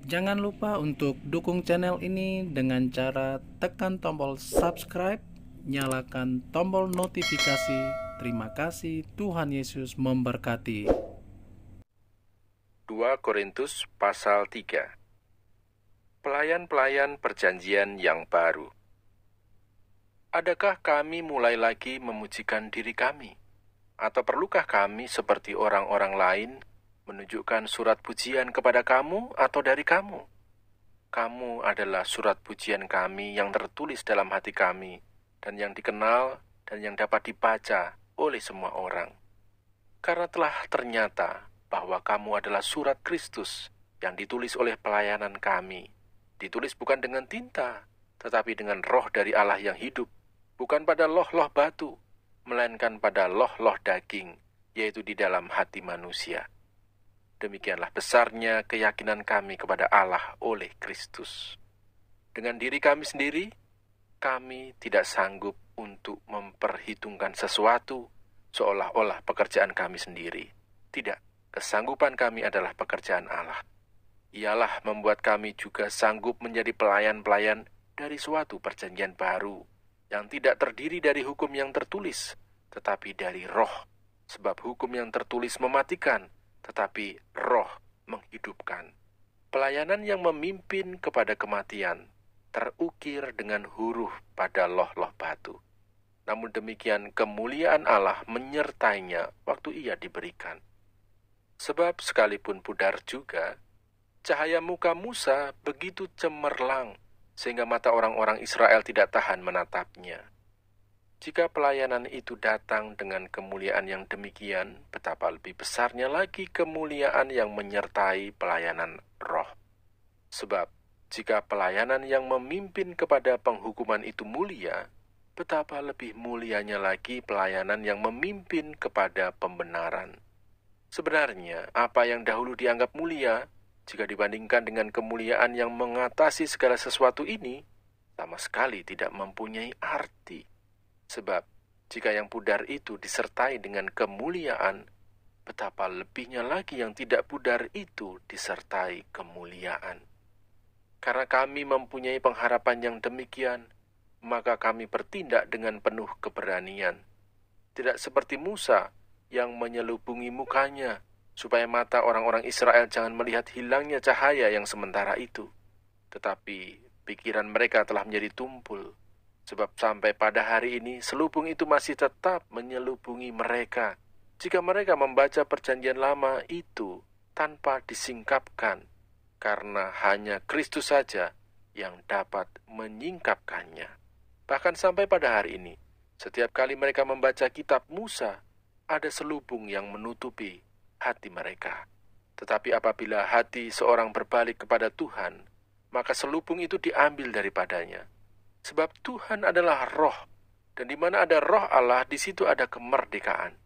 Jangan lupa untuk dukung channel ini dengan cara tekan tombol subscribe, nyalakan tombol notifikasi. Terima kasih, Tuhan Yesus memberkati. 2 Korintus pasal 3. Pelayan-pelayan perjanjian yang baru. Adakah kami mulai lagi memujikan diri kami? Atau perlukah kami seperti orang-orang lain menunjukkan surat pujian kepada kamu atau dari kamu? Kamu adalah surat pujian kami yang tertulis dalam hati kami dan yang dikenal dan yang dapat dibaca oleh semua orang. Karena telah ternyata bahwa kamu adalah surat Kristus yang ditulis oleh pelayanan kami. Ditulis bukan dengan tinta, tetapi dengan roh dari Allah yang hidup. Bukan pada loh-loh batu, melainkan pada loh-loh daging, yaitu di dalam hati manusia. Demikianlah besarnya keyakinan kami kepada Allah oleh Kristus. Dengan diri kami sendiri, kami tidak sanggup untuk memperhitungkan sesuatu seolah-olah pekerjaan kami sendiri. Tidak, kesanggupan kami adalah pekerjaan Allah. Ialah membuat kami juga sanggup menjadi pelayan-pelayan dari suatu perjanjian baru, yang tidak terdiri dari hukum yang tertulis, tetapi dari roh. Sebab hukum yang tertulis mematikan, tetapi roh menghidupkan. Pelayanan yang memimpin kepada kematian, terukir dengan huruf pada loh-loh batu. Namun demikian kemuliaan Allah menyertainya waktu ia diberikan. Sebab sekalipun pudar juga, cahaya muka Musa begitu cemerlang, sehingga mata orang-orang Israel tidak tahan menatapnya. Jika pelayanan itu datang dengan kemuliaan yang demikian, betapa lebih besarnya lagi kemuliaan yang menyertai pelayanan roh. Sebab, jika pelayanan yang memimpin kepada penghukuman itu mulia, betapa lebih mulianya lagi pelayanan yang memimpin kepada pembenaran. Sebenarnya, apa yang dahulu dianggap mulia, jika dibandingkan dengan kemuliaan yang mengatasi segala sesuatu ini, sama sekali tidak mempunyai arti. Sebab, jika yang pudar itu disertai dengan kemuliaan, betapa lebihnya lagi yang tidak pudar itu disertai kemuliaan. Karena kami mempunyai pengharapan yang demikian, maka kami bertindak dengan penuh keberanian. Tidak seperti Musa yang menyelubungi mukanya, supaya mata orang-orang Israel jangan melihat hilangnya cahaya yang sementara itu. Tetapi pikiran mereka telah menjadi tumpul, sebab sampai pada hari ini selubung itu masih tetap menyelubungi mereka, jika mereka membaca perjanjian lama itu tanpa disingkapkan, karena hanya Kristus saja yang dapat menyingkapkannya. Bahkan sampai pada hari ini, setiap kali mereka membaca kitab Musa, ada selubung yang menutupi hati mereka. Tetapi apabila hati seorang berbalik kepada Tuhan, maka selubung itu diambil daripadanya. Sebab Tuhan adalah roh, dan di mana ada roh Allah, di situ ada kemerdekaan.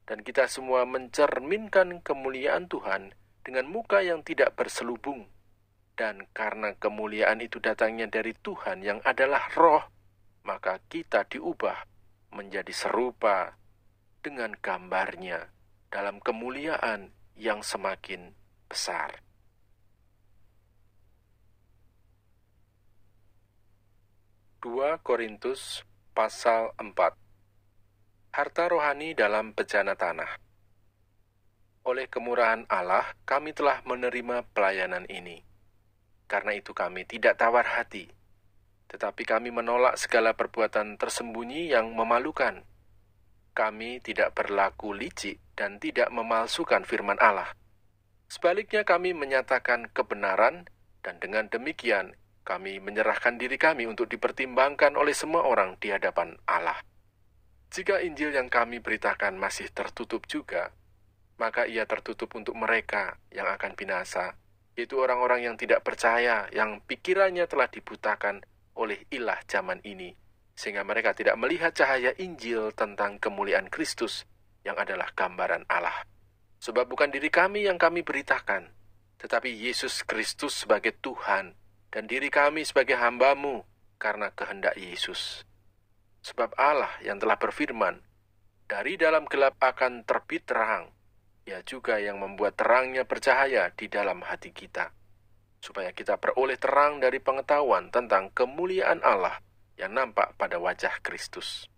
Dan kita semua mencerminkan kemuliaan Tuhan dengan muka yang tidak berselubung. Dan karena kemuliaan itu datangnya dari Tuhan yang adalah roh, maka kita diubah menjadi serupa dengan gambarnya dalam kemuliaan yang semakin besar. 2 Korintus pasal 4. Harta rohani dalam bejana tanah. Oleh kemurahan Allah, kami telah menerima pelayanan ini. Karena itu kami tidak tawar hati, tetapi kami menolak segala perbuatan tersembunyi yang memalukan. Kami tidak berlaku licik dan tidak memalsukan firman Allah. Sebaliknya kami menyatakan kebenaran, dan dengan demikian kami menyerahkan diri kami untuk dipertimbangkan oleh semua orang di hadapan Allah. Jika Injil yang kami beritakan masih tertutup juga, maka ia tertutup untuk mereka yang akan binasa, yaitu orang-orang yang tidak percaya, yang pikirannya telah dibutakan oleh ilah zaman ini, sehingga mereka tidak melihat cahaya Injil tentang kemuliaan Kristus, yang adalah gambaran Allah. Sebab bukan diri kami yang kami beritakan, tetapi Yesus Kristus sebagai Tuhan, dan diri kami sebagai hamba-Mu karena kehendak Yesus. Sebab Allah yang telah berfirman, dari dalam gelap akan terbit terang, ia juga yang membuat terangnya bercahaya di dalam hati kita. supaya kita peroleh terang dari pengetahuan tentang kemuliaan Allah yang nampak pada wajah Kristus.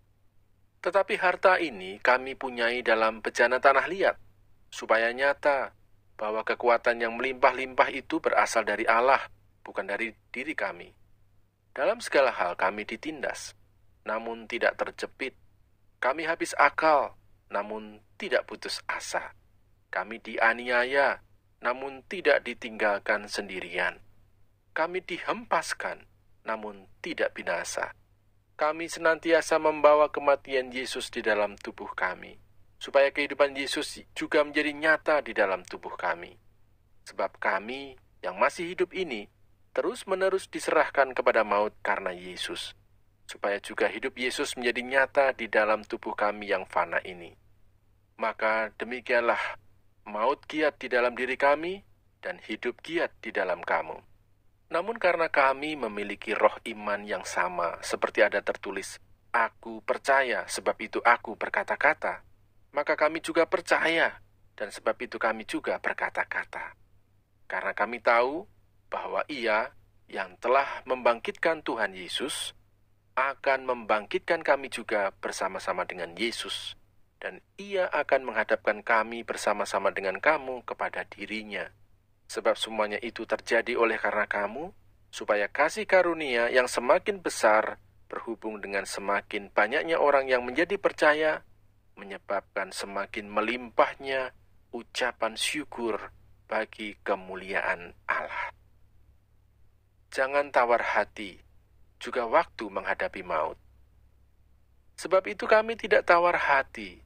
Tetapi harta ini kami punyai dalam bejana tanah liat, supaya nyata bahwa kekuatan yang melimpah-limpah itu berasal dari Allah, bukan dari diri kami. Dalam segala hal kami ditindas, namun tidak terjepit. Kami habis akal, namun tidak putus asa. Kami dianiaya, namun tidak ditinggalkan sendirian. Kami dihempaskan, namun tidak binasa. Kami senantiasa membawa kematian Yesus di dalam tubuh kami, supaya kehidupan Yesus juga menjadi nyata di dalam tubuh kami. Sebab kami yang masih hidup ini terus-menerus diserahkan kepada maut karena Yesus, supaya juga hidup Yesus menjadi nyata di dalam tubuh kami yang fana ini. Maka demikianlah maut giat di dalam diri kami, dan hidup giat di dalam kamu. Namun karena kami memiliki roh iman yang sama, seperti ada tertulis, "Aku percaya, sebab itu aku berkata-kata," maka kami juga percaya, dan sebab itu kami juga berkata-kata. Karena kami tahu bahwa Ia yang telah membangkitkan Tuhan Yesus akan membangkitkan kami juga bersama-sama dengan Yesus, dan Ia akan menghadapkan kami bersama-sama dengan kamu kepada diri-Nya. Sebab semuanya itu terjadi oleh karena kamu, supaya kasih karunia yang semakin besar berhubung dengan semakin banyaknya orang yang menjadi percaya, menyebabkan semakin melimpahnya ucapan syukur bagi kemuliaan Allah. Jangan tawar hati, juga waktu menghadapi maut. Sebab itu kami tidak tawar hati,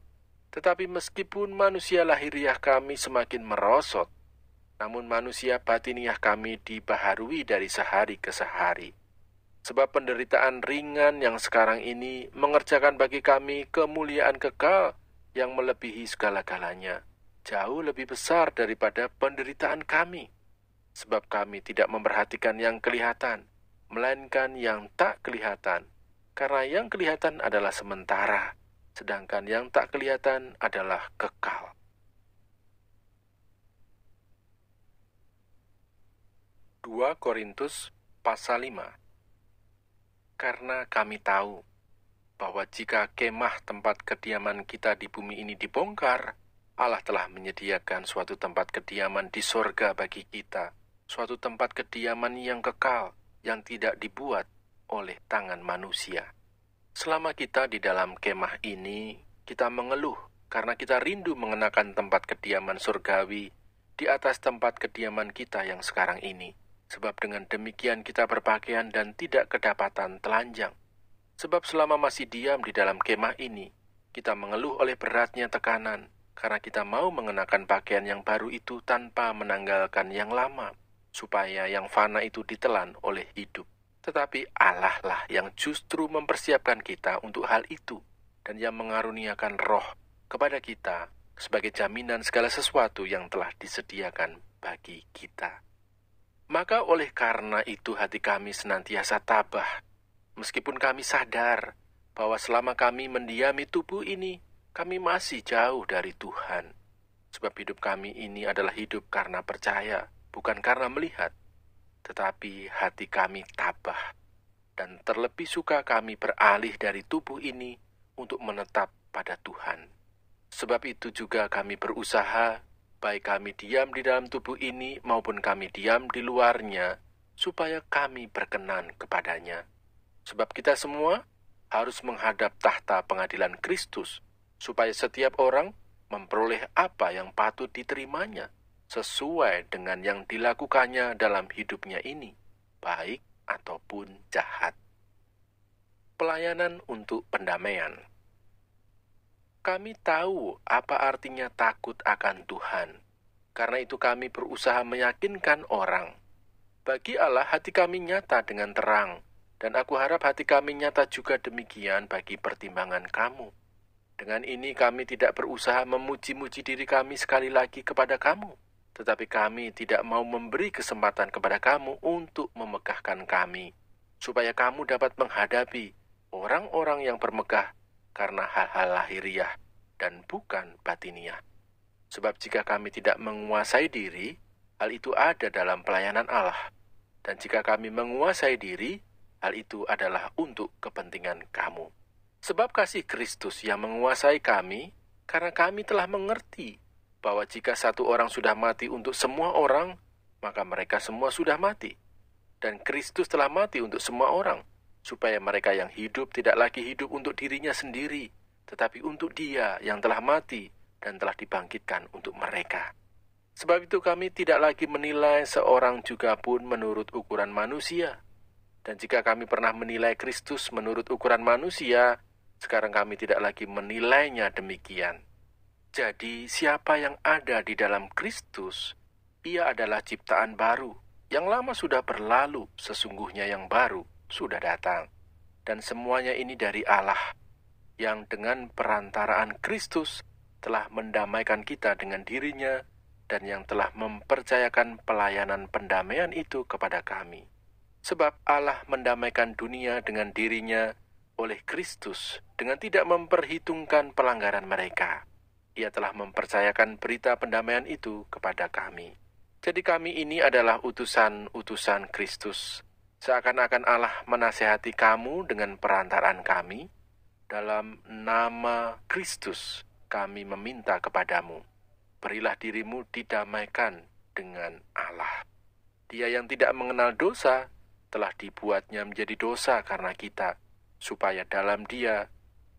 tetapi meskipun manusia lahiriah kami semakin merosot, namun manusia batiniah kami dibaharui dari sehari ke sehari. Sebab penderitaan ringan yang sekarang ini mengerjakan bagi kami kemuliaan kekal yang melebihi segala-galanya, jauh lebih besar daripada penderitaan kami. Sebab kami tidak memperhatikan yang kelihatan, melainkan yang tak kelihatan. Karena yang kelihatan adalah sementara, sedangkan yang tak kelihatan adalah kekal. 2 Korintus pasal 5. Karena kami tahu bahwa jika kemah tempat kediaman kita di bumi ini dibongkar, Allah telah menyediakan suatu tempat kediaman di sorga bagi kita, suatu tempat kediaman yang kekal, yang tidak dibuat oleh tangan manusia. Selama kita di dalam kemah ini, kita mengeluh karena kita rindu mengenakan tempat kediaman surgawi di atas tempat kediaman kita yang sekarang ini. Sebab dengan demikian kita berpakaian dan tidak kedapatan telanjang. Sebab selama masih diam di dalam kemah ini, kita mengeluh oleh beratnya tekanan, karena kita mau mengenakan pakaian yang baru itu tanpa menanggalkan yang lama, supaya yang fana itu ditelan oleh hidup. Tetapi Allah lah yang justru mempersiapkan kita untuk hal itu, dan yang mengaruniakan roh kepada kita sebagai jaminan segala sesuatu yang telah disediakan bagi kita. Maka oleh karena itu hati kami senantiasa tabah, meskipun kami sadar bahwa selama kami mendiami tubuh ini, kami masih jauh dari Tuhan. Sebab hidup kami ini adalah hidup karena percaya, bukan karena melihat. Tetapi hati kami tabah, dan terlebih suka kami beralih dari tubuh ini untuk menetap pada Tuhan. Sebab itu juga kami berusaha, baik kami diam di dalam tubuh ini maupun kami diam di luarnya, supaya kami berkenan kepadanya. Sebab kita semua harus menghadap tahta pengadilan Kristus, supaya setiap orang memperoleh apa yang patut diterimanya, sesuai dengan yang dilakukannya dalam hidupnya ini, baik ataupun jahat. Pelayanan untuk pendamaian. Kami tahu apa artinya takut akan Tuhan. Karena itu kami berusaha meyakinkan orang. Bagi Allah hati kami nyata dengan terang, dan aku harap hati kami nyata juga demikian bagi pertimbangan kamu. Dengan ini kami tidak berusaha memuji-muji diri kami sekali lagi kepada kamu, tetapi kami tidak mau memberi kesempatan kepada kamu untuk memegahkan kami, supaya kamu dapat menghadapi orang-orang yang bermegah karena hal-hal lahiriah dan bukan batiniah. Sebab jika kami tidak menguasai diri, hal itu ada dalam pelayanan Allah. Dan jika kami menguasai diri, hal itu adalah untuk kepentingan kamu. Sebab kasih Kristus yang menguasai kami, karena kami telah mengerti bahwa jika satu orang sudah mati untuk semua orang, maka mereka semua sudah mati. Dan Kristus telah mati untuk semua orang, supaya mereka yang hidup tidak lagi hidup untuk dirinya sendiri, tetapi untuk Dia yang telah mati dan telah dibangkitkan untuk mereka. Sebab itu kami tidak lagi menilai seorang juga pun menurut ukuran manusia. Dan jika kami pernah menilai Kristus menurut ukuran manusia, sekarang kami tidak lagi menilainya demikian. Jadi siapa yang ada di dalam Kristus, ia adalah ciptaan baru. Yang lama sudah berlalu, sesungguhnya yang baru sudah datang. Dan semuanya ini dari Allah, yang dengan perantaraan Kristus telah mendamaikan kita dengan dirinya, dan yang telah mempercayakan pelayanan pendamaian itu kepada kami. Sebab Allah mendamaikan dunia dengan dirinya oleh Kristus dengan tidak memperhitungkan pelanggaran mereka. Ia telah mempercayakan berita pendamaian itu kepada kami. Jadi kami ini adalah utusan-utusan Kristus. Seakan-akan Allah menasehati kamu dengan perantaraan kami. Dalam nama Kristus kami meminta kepadamu, berilah dirimu didamaikan dengan Allah. Dia yang tidak mengenal dosa telah dibuatnya menjadi dosa karena kita, supaya dalam Dia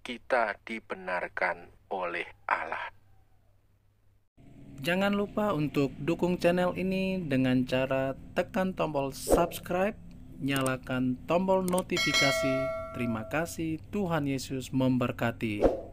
kita dibenarkan oleh Allah. Jangan lupa untuk dukung channel ini dengan cara tekan tombol subscribe, nyalakan tombol notifikasi. Terima kasih, Tuhan Yesus memberkati.